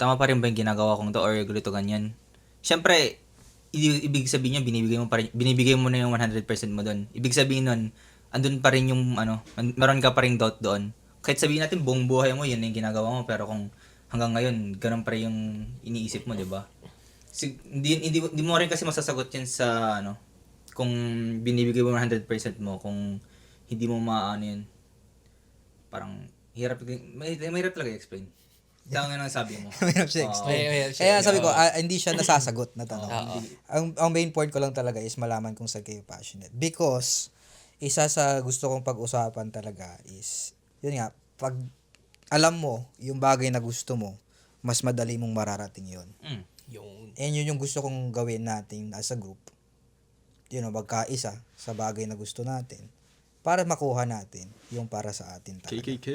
tama pa rin ba yung ginagawa kong to, or ganito ganyan. Siyempre, ibig sabihin niya, binibigay mo na yung 100% mo doon. Ibig sabihin nun, andun pa rin yung meron ka pa rin doubt doon. Kahit sabihin natin buong buhay mo yun yung ginagawa mo, pero kung hanggang ngayon ganun pa rin yung iniisip mo, 'di ba? Hindi mo rin kasi masasagot yan sa kung binibigay mo 100% mo, kung hindi mo maano yun. Parang may hirap talaga i-explain. Tama nga ang sabi mo. Mahirap siya explain. Mahirap siya. Kaya sabi ko, hindi siya nasasagot na tanong. Ang main point ko lang talaga is malaman kung saan kayo passionate. Because isa sa gusto kong pag-usapan talaga is, yun nga, pag alam mo yung bagay na gusto mo, mas madali mong mararating yun. Yung And yun yung gusto kong gawin natin as a group. Magkaisa sa bagay na gusto natin para makuha natin yung para sa atin talaga. KKK.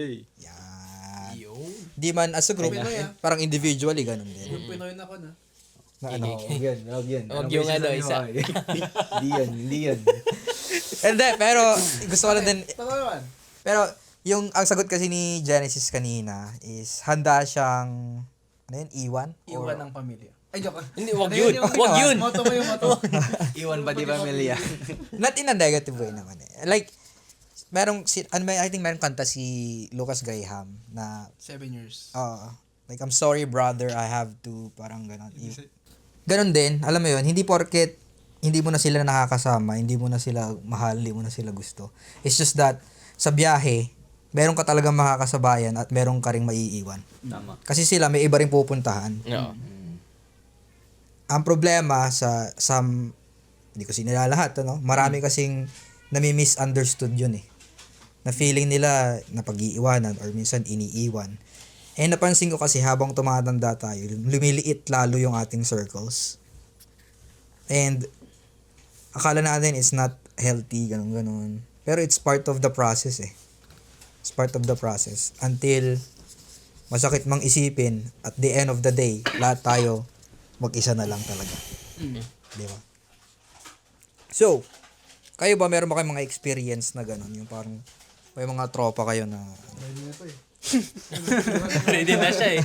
Yan. yung Di man as a group, Pinoy, parang individually, ganun din. Yung Pinoy na ko na. Na Huwag yan. Huwag yung isa. Hindi yan. Hindi, pero gusto ko lang din, Tama naman. pero ang sagot kasi ni Genesis kanina is handa siyang, iwan? Iwan ng pamilya. Ay, joke. Hindi, wag Ano yun. yung- Wag yun. Motto mo yung motto. Iwan ba di pamilya? Not in a negative way naman eh. Like, I think merong kanta si Lucas Graham na, 7 years. like, I'm sorry brother, I have to, parang ganon. Ganon din, alam mo yun, hindi porket hindi mo na sila nakakasama, hindi mo na sila mahal, hindi mo na sila gusto. It's just that, sa biyahe, meron ka talagang makakasabayan at meron ka ring maiiwan. Tama. Kasi sila may iba ring pupuntahan. Oo. Ang problema sa some, hindi ko sinila lahat, marami kasing nami-misunderstood yun eh. Na feeling nila na pag-iiwanan or minsan iniiwan. Eh napansin ko kasi habang tumatanda tayo, lumiliit lalo yung ating circles. And akala natin it's not healthy, ganun. Pero it's part of the process eh. It's part of the process. Until masakit mang isipin, at the end of the day, lahat tayo mag-isa na lang talaga. Di ba? So, kayo ba meron ba kayong mga experience na ganun? Yung parang may mga tropa kayo na Pwede na to eh. Ready na siya eh.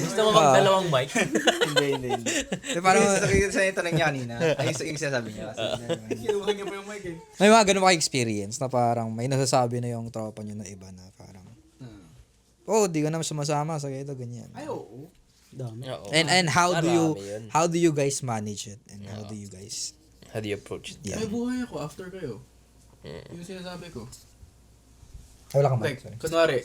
Gusto mo magdalawang mic? Hindi. parang Sa tanong niya kanina, ay yung sinasabi niya. Kinuha niya pa yung mic eh. may mga ganun mga experience na parang may nasasabi na yung tropa nyo na iba na parang di ka naman sumasama sa ganito, ganyan. Ay, oo. Dami. Oo. And how do you Marami yun. how do you guys manage it? And how do you guys How do you approach it? May buhay ako after kayo. Yung sinasabi ko. Ay, wala kang Like, mic, sorry. kunwari,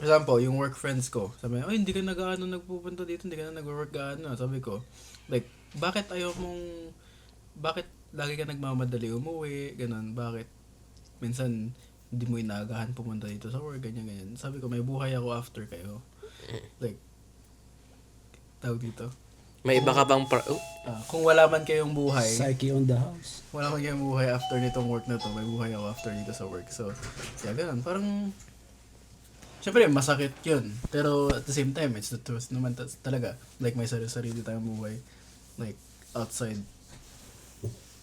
For example, yung work friends ko, sabi niya, hindi ka nagpupunta dito, hindi ka na nag-work gaano. Sabi ko, like, bakit bakit lagi ka nagmamadali umuwi, ganun, bakit minsan hindi mo inaagahan pumunta dito sa work, ganyan. Sabi ko, may buhay ako after kayo. Like, tawag dito. May iba ka bang Kung wala man kayong buhay, Psyche on the house. wala man kayong buhay after nitong work na to, may buhay ako after dito sa work. So, yeah, ganun. Parang, syempre, masakit yun. Pero at the same time, it's the truth naman talaga. Like, may sarili tayong buhay. Like, outside,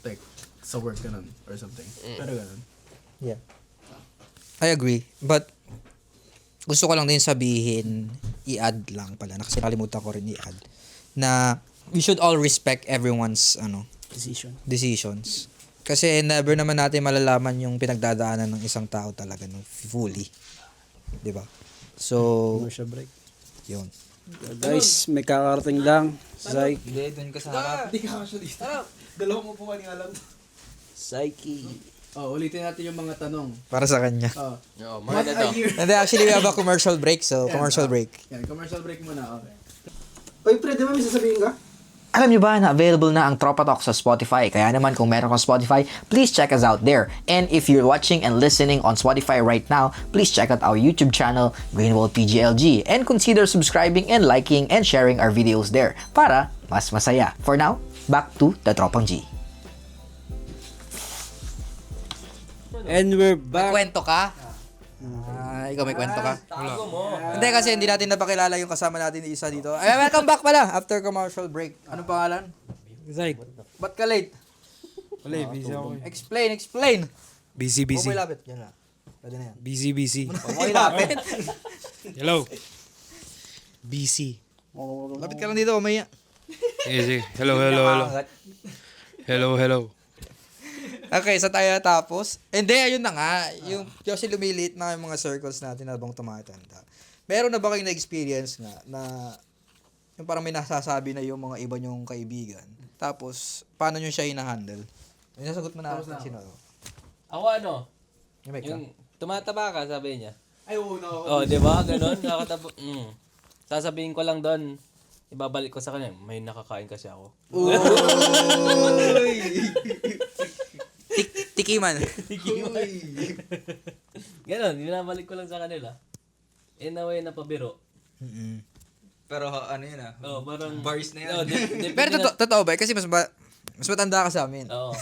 like, sa work ganun, or something. Pero ganun. Yeah. I agree. But, gusto ko lang din sabihin, i-add lang pala, kasi nakalimutan ko rin i-add, na we should all respect everyone's decisions. Kasi never naman natin malalaman yung pinagdadaanan ng isang tao talaga no, fully. 'Di ba? So, Commercial break. yun. Guys, may kakarating lang. Psyche. Hindi, doon ka sa harap. Hindi ka kasya dito. Dalawang mo po kanina lang. Psyche. Ulitin natin yung mga tanong. Para sa kanya. Oo, What mga a year. And then actually we have a commercial break, so commercial break. Yan, commercial break muna. Okay. Oy, pre, di ba may sasabihin ka? Alam nyo ba na available na ang Tropa Talk sa Spotify? Kaya naman kung meron kang Spotify, please check us out there. And if you're watching and listening on Spotify right now, please check out our YouTube channel, Greenwald PGLG, and consider subscribing and liking and sharing our videos there para mas masaya. For now, back to the Tropang G. And we're back. Kwento ka? Ikaw may kwento ka? Hindi kasi hindi natin napakilala yung kasama natin ni isa dito. Ay, welcome back pala after commercial break. Anong pangalan? Zach. Ba't ka late? Wala, busy ako eh. Explain. Busy. Huwag mo ilapit. Yan na. Pwede na yan. Busy. Huwag mo ilapit. Hello. Busy. Lapit ka lang dito, umaya. Sige. Hello. Okay, sa tayo natapos. Hindi, ayun na nga. Yung kasi lumilit na yung mga circles natin habang tumatanda. Meron na ba kayong na-experience nga na yung parang may nasasabi na yung mga iba nyong kaibigan? Tapos, paano nyo siya hinahandle? Yung nasagot mo na sino? Ako ano? Yung mic ka? Yung tumataba ka, sabi niya. Ay, oo, no. Oh, di ba? Ganon. Sasabihin ko lang doon, ibabalik ko sa kanya, may nakakain kasi ako. Tikiman. Ganon, binabalik ko lang sa kanila. In a way na pabiro. Pero ano yun Oh, parang... Bars na yan. Oh, Pero totoo ba? Kasi mas matanda ka sa amin. Oo.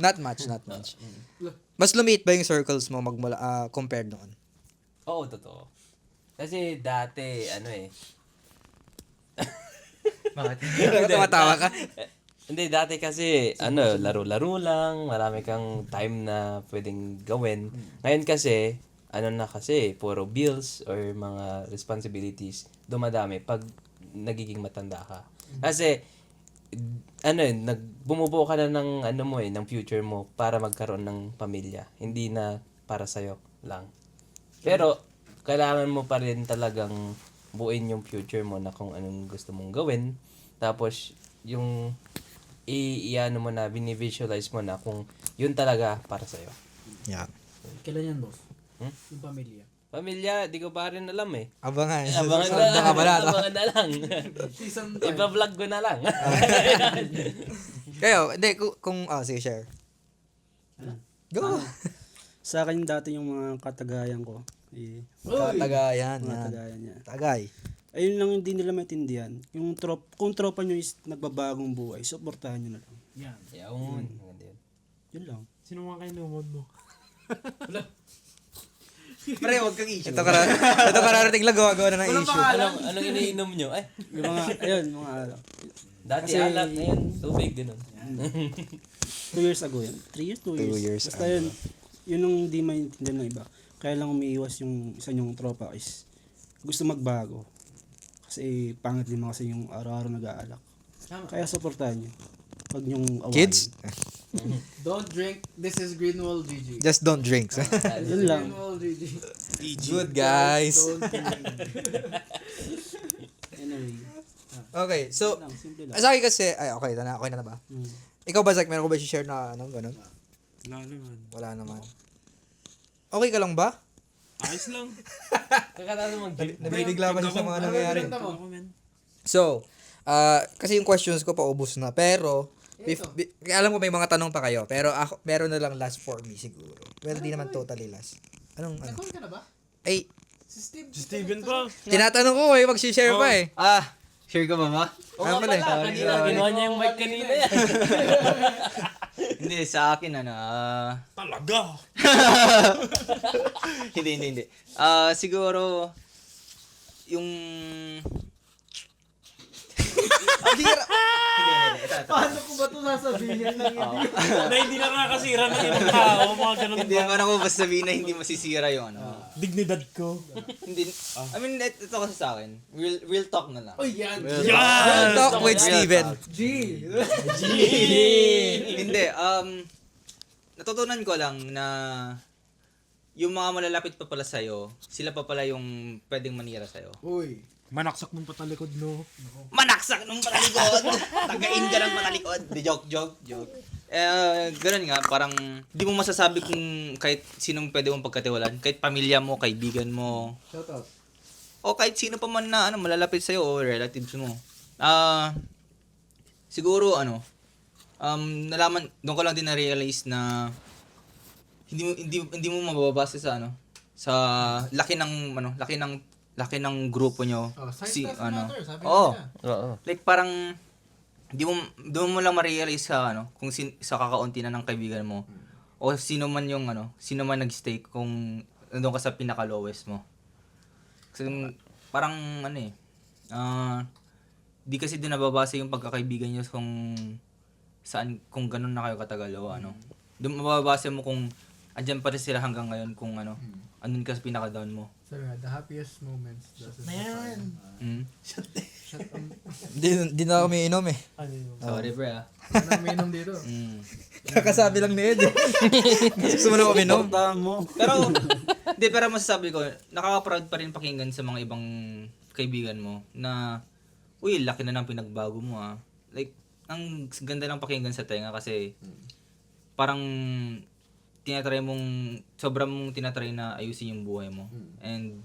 Not much. Mas lumiit ba yung circles mo magmula compared noon? Oo, totoo. Kasi dati, ano eh. Bakit? Tumatawa ka? Hindi, dati kasi, laro-laro lang, marami kang time na pwedeng gawin. Ngayon kasi, puro bills or mga responsibilities, dumadami pag nagiging matanda ka. Kasi, bumubuo ka na ng, ng future mo para magkaroon ng pamilya. Hindi na para sa'yo lang. Pero, kailangan mo pa rin talagang buuin yung future mo na kung anong gusto mong gawin. Tapos, yung mo na, binivisualize mo na kung yun talaga para sa'yo. Yeah. Kailan yan, boss? Yung pamilya. Pamilya, di ko pa rin alam eh. Abangan. Abangan na lang. Season Iba-vlog ko na lang. Kayo, hindi, kung sige, share. Go! Sa akin dati yung mga katagayan ko. Tagayan. Mga tagayan niya. Tagay. Ayun lang hindi nila maintindihan. Yung kung tropa nyo is nagbabagong buhay, supportahan nyo na lang. Yan. Yun. Maganda yun. Yun lang. Sino mga kainuman mo? Pre, huwag kang issue. Ito kararating lang gawa na ng issue. Anong iniinom nyo? Ay, Yung mga, ayun, mga dati Kasi- alat, ngayon tubig, gano'n. 2 years ago yan. 3 years, 2 years. 2 years Basta yun, yun ang hindi maintindihan ng iba. Kaya lang umiiwas yung isa nyong tropa is gusto magbago. Kasi pangit din kasi yung araw-araw nag-aalak. Kaya supportahan nyo. Huwag nyong awayin. Kids, Don't drink. This is Greenwald GG. just don't drink. Yun lang. Greenwald GG. Good, guys. Don't drink. Anyway. Okay, so, Lang, simple lang. sa akin kasi, okay na ba? Ikaw ba, Zach, meron ko ba i-share na, ganun? Wala naman. Wala naman. Okay ka lang ba? Ayos lang. Nabibigla pa siya sa mga nangyayari. Ako, man. So, kasi yung questions ko paubos na. Pero, alam ko may mga tanong pa kayo. Pero ako, meron na lang last for me siguro. Well, di naman totally last. Ano? Ka na ba? Ay, Si Steve. Si Steven pa. tinatanong ko mag-share pa eh. Share ko ba ba? Ano pala eh? Ginawa niya yung mic kanina yan. Hindi, sa akin, Talaga. hindi. Siguro, yung... Hindi. Paano ko ba ito sasabihin ng hindi? Na hindi nakakasira ng ibang tao. Mga ganun Hindi ba? naman ako basta sabihin na hindi masisira yung Dignidad ko. Hindi. I mean, ito kasi sa akin. Real talk na lang. Oh, yan. Real talk with Real Steven. talk. G. Hindi, natutunan ko lang na yung mga malalapit pa pala sa'yo, sila pa pala yung pwedeng manira sa'yo. Uy. Manaksak mong patalikod, no? Manaksak nung patalikod! Tagain ka ng patalikod! Di, joke. Ganun nga, parang di mo masasabi kung kahit sinong pwede mong pagkatiwalaan, kahit pamilya mo, kaibigan mo, Shout out. o kahit sino pa man na malalapit sa'yo o relatives mo. Siguro doon ko lang din na-realize na hindi mo mababase sa sa laki ng grupo nyo. Oh, size doesn't matter, sabi Oo. nila. Oo. Like parang doon mo lang ma-realize sa kung sa kakaunti na ng kaibigan mo o sino man nag-stay kung nandoon ka sa pinaka-lowest mo. Kasi parang di kasi din nababase yung pagkakaibigan niyo kung ganun na kayo katagal o Doon mababase mo kung andyan pa rin sila hanggang ngayon kung andun ka sa pinaka-down mo. Sabi nga, the happiest moments doesn't define. Di na ako may inom eh. Sorry pre Ano ang minum dito? Kakasabi lang ni Ed eh. Gusto mo na ako minom? Pero masasabi ko, nakaka-proud pa rin pakinggan sa mga ibang kaibigan mo na, uy, laki na ng pinagbago mo Like, ang ganda ng pakinggan sa tenga kasi parang sobrang mong tinatry na ayusin yung buhay mo. And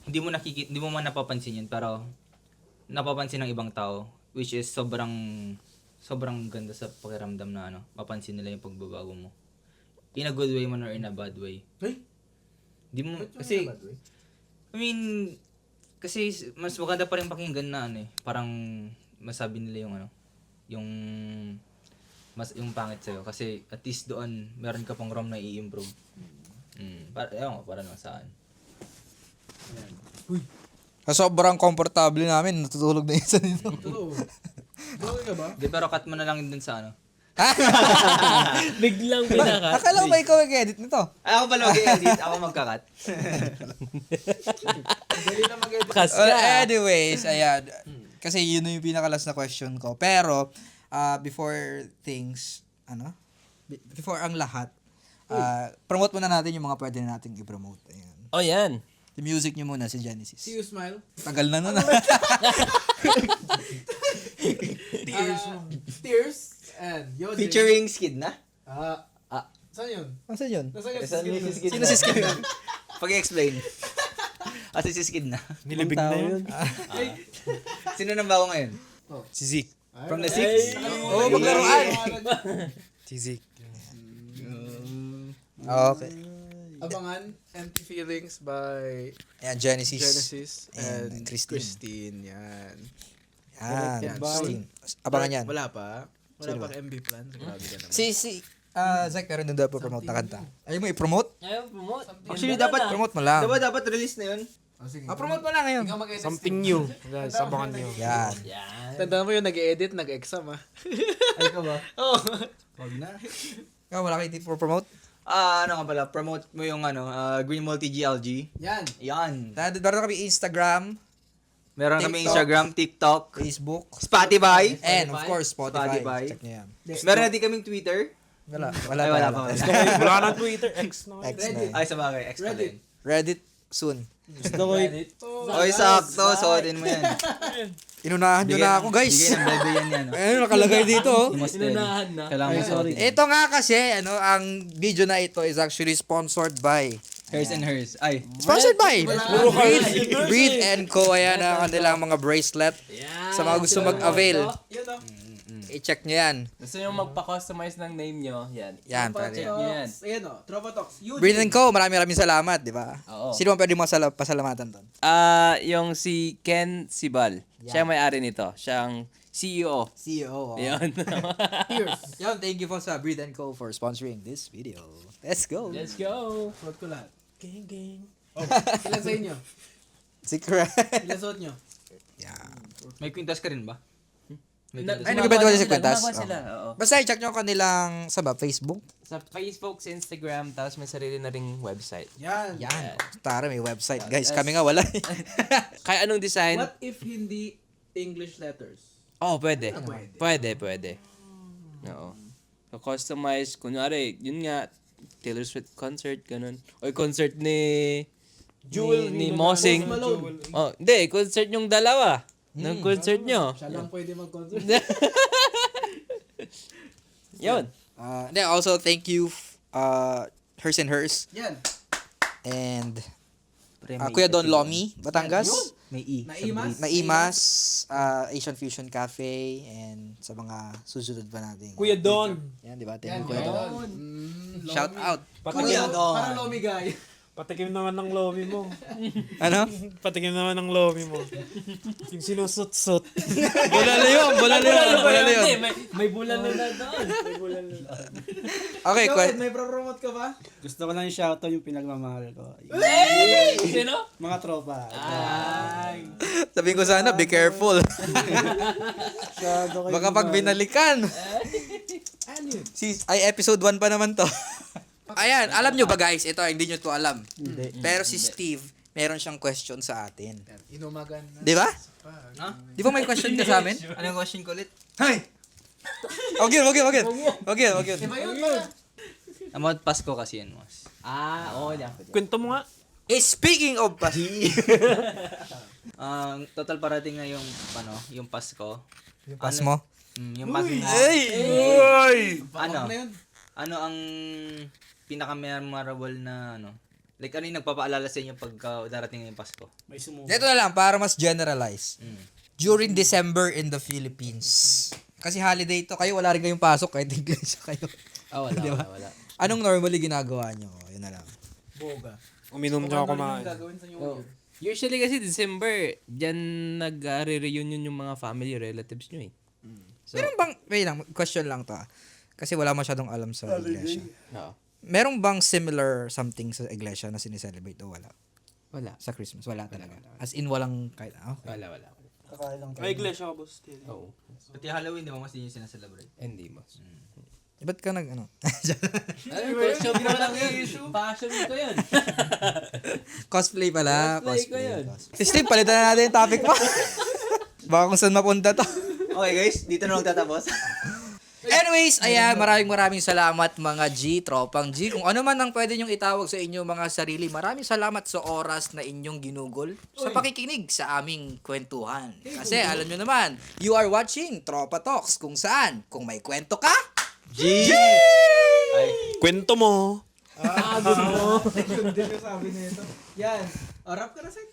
hindi mo man napapansin yun, pero napapansin ng ibang tao, which is sobrang ganda sa pakiramdam na mapansin nila yung pagbabago mo. In a good way man or in a bad way. Hey? Di mo, kasi, I mean, kasi mas maganda pa rin pakinggan na parang masabi nila yung pangit sa'yo. Kasi at least doon, meron ka pang room na i-improve. Para lang saan. Sobrang komportable namin. Natutulog na isa dito. Totoo. Okay ka ba? Di, pero cut mo na lang din sa Biglang pinakat. Akala ko ba ikaw mag-edit nito? Ay, ako pala mag-edit. Ako magka-cut. Dali na mag-edit. Well, anyways, ayan. Kasi yun yung pinakalas na question ko. Pero, before before ang lahat, promote muna natin yung mga pwede na natin i-promote. Ayan. Oh, yan. The music nyo muna, si Genesis. See you smile. Tagal na nun Tears and Yodel. Featuring Skid na? Saan yun? Saan yun? Nasaan yun? Saan yung si Skid Sino si Skid na? Pag-explain. Kasi si Skid na. Nilibig na yun. Sino nang bago ngayon? Si Zeke. From the Six? Oo, maglaruan. Si Zeke. Okay. Abangan Empty Feelings by Ayan, Genesis. Genesis and and Christine. Christine. Yan. Yan, Yan. Christine. Abangan yan. Wala pa. Wala pang MB plan. Grabe ka naman. Zach, meron doon daw promote na kanta. Ayaw mo i-promote? Ayaw, promote. Actually, dapat Promote mo lang. dapat release na yun. Sige. Promote mo lang ngayon. Ikaw mag-edit. Something new. Guys, abangan nyo. Yan. Tandaan mo yung nag-edit, nag-exam Ay ka ba? Oo. Wag na. Ikaw, wala kayo for promote? Ano nga pala, promote mo yung Green Multi GLG. Yan. Yan. Meron kami Instagram, Meron kami TikTok. Instagram, TikTok, Facebook, Spotify. and of course, Spotify. Spotify. Check nyo yan. Meron na din kaming Twitter. Wala Ay, wala pa. Wala ka ng Twitter. X na. X na yan. Ay, sa bagay. X pa din. Reddit soon. Gusto ko Oy, sakto. Suotin mo yan. Inunahan nyo na ako, guys. Bigay ng bebe yan yan. Ayun, nakalagay dito. Inunahan na. Kailangan mo suotin. Ito nga kasi, ang video na ito is actually sponsored by Hers and hers. Ay. Sponsored by Breathe and Co. Ayan ang kanilang mga bracelet. Sa mga gusto mag-avail, Yun o. i-check nyo yan. Gusto nyo magpa-customize ng name nyo? Yan. Yan, Tropa pare. Talks. Ayan o. Tropa Talks. Eugene. Breathe and Co. Maraming salamat, di ba? Oo. Sino man pwede mo pasalamatan doon? Yung si Ken Sibal. Siya ang may-ari nito. Siya ang CEO. CEO. Yun. Yan, thank you po sa Breathe and Co. for sponsoring this video. Let's go. Let's go. Suot ko lahat. Gang, gang. Oh, ilan sa inyo? Secret. Ilan suot nyo? Yeah. May kwintas ka rin ba? May Na- kwintas. Ay, nagkwento kasi sa kwentas? Gumagawa sila, oo. Basta i-check nyo kanilang sa Facebook. Sa Facebook, sa Instagram, tapos may sarili na ring website. Yan. Yan. Tara, may website. Guys, kami nga wala. Kaya anong design? What if hindi English letters? Oh, pwede. Pwede. Pwede. Oo. So, customize, kunwari, yun nga, Taylor Swift concert, ganun. O concert ni ni Mosing. Malone. Oh, hindi, concert yung dalawa. Ng concert nyo. Siya lang pwede mag-concert. Yun. Also, thank you, Hers and Hers. Yan. And Kuya Don Lomi, Batangas. May E. Naimas. Naimas, Asian Fusion Cafe, and sa mga susunod pa natin. Kuya Don. Yan, di ba? Thank Yan. you, Kuya Don. Shout out. Kuya, parang Lomi guy. Patikim naman ng lomi mo. Ano? Patikim naman ng lomi mo. Yung sinusot-sot. Bulalo yun, bulalo yun. May bulan na doon. Okay, Ikaw, Kuya. Ed, may promote ka ba? Gusto ko lang i-shoutout yung pinagmamahal ko. Sino? Mga tropa. Sabihin ko sana, be careful. Masyado kayo Baka pag binalikan. Ay, episode 1 pa naman to. Ayan, alam nyo ba guys? Ito, hindi nyo to alam. Hindi. Pero si Steve, meron siyang question sa atin. Inumagan na. Di ba? Ha? Di ba may question ka sa amin? Anong question ko ulit? Hay! Okay. Iba yun ba? About Pasko kasi yan, mas. Oo, yan. Kwento mo nga. Speaking of Total parating na yung, yung Pasko. Pas mo? Yung Pasko mo. Hey! Ano? Na yun. Ano ang pinaka-memorable na like ano yung nagpapaalala sa inyo pagka darating na yung Pasko? May sumuha. Ito na lang, para mas generalize. During December in the Philippines. Kasi holiday to, kayo wala rin kayong pasok kahit English kayo. Wala. Anong normally ginagawa nyo? Yun na lang. Boga. Uminom niya ako Ano kumain. yung gagawin sa New Year? Usually kasi December, dyan nag-reunion yung mga family relatives nyo eh. Meron bang, wait lang, question lang to kasi wala masyadong alam sa iglesia. Oo. Meron bang similar something sa iglesia na sineselebrate o wala? Wala. Sa Christmas, wala talaga. As in, walang kahit, okay. Wala. Kakain lang tayo. Ay, iglesia ka, boss. Oo. Pati Halloween, di ba mas din yung sinaselebrate? Hindi mo. Ba't ka ano? Question ko lang yun. Passion ko yun. Cosplay pala. Cosplay ko yun. Steve, palitan na natin yung topic mo. Baka kung saan mapunta to. Okay guys, dito na magtatapos. Anyways, ayan, maraming salamat mga G, tropang G. Kung ano man ang pwede nyong itawag sa inyong mga sarili, maraming salamat sa oras na inyong ginugol sa pakikinig sa aming kwentuhan. Kasi alam nyo naman, you are watching Tropa Talks kung saan, kung may kwento ka, G! Kwento mo. Yun din yung sabi nito. Yan. Rap ka na, Sek.